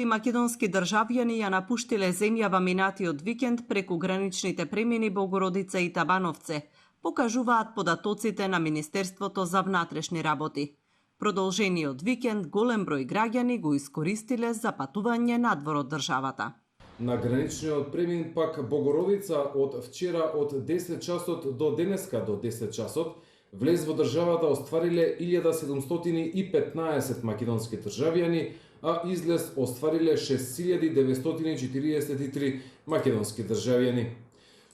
Македонски државјани ја напуштиле земјава минатиот викенд преку граничните премини Богородица и Табановце, покажуваат податоците на Министерството за внатрешни работи. Продолжениот викенд голем број граѓани го искористиле за патување надвор од државата. На граничниот премин пак Богородица од вчера од 10 часот до денеска до 10 часот влез во државата оствариле 1715 македонски државјани, а излез оствариле 6943 македонски државјани.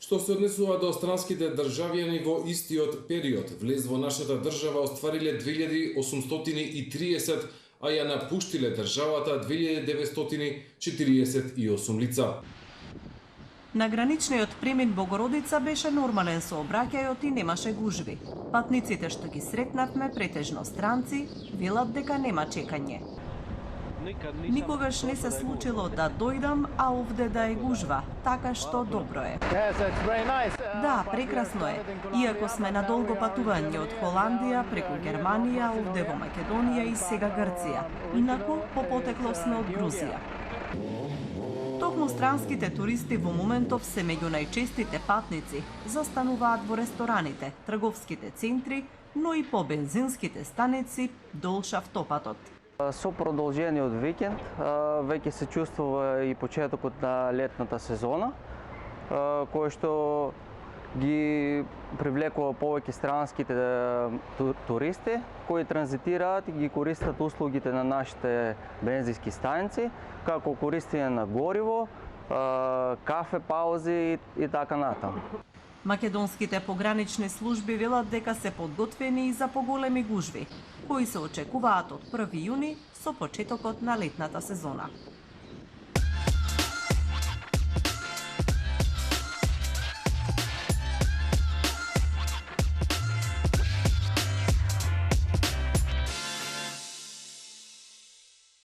Што се однесува до странските државјани во истиот период, влез во нашата држава оствариле 2830, а ја напуштиле државата 2948 лица. На граничниот премин Богородица беше нормален сообраќајот и немаше гужви. Патниците што ги сретнавме, претежно странци, велат дека нема чекање. Никогаш не се случило да дојдам, а овде да е гужва, така што добро е. Да, прекрасно е. Иако сме на долго патување од Холандија преку Германија, овде во Македонија и сега Грција. Инаку, по потекло сме од Грузија. Токму странските туристи во моментов се меѓу најчестите патници, застануваат во рестораните, трговските центри, но и по бензинските станици долж автопатот. Со продолжениот викенд веќе се чувствува и почетокот на летната сезона, кој што ги привлекува повеќе странските туристи кои транзитираат и ги користат услугите на нашите бензински станици, како користење на гориво, кафе паузи и така натаму. Македонските погранични служби велат дека се подготвени и за поголеми гужви, кои се очекуваат од 1 јуни со почетокот на летната сезона.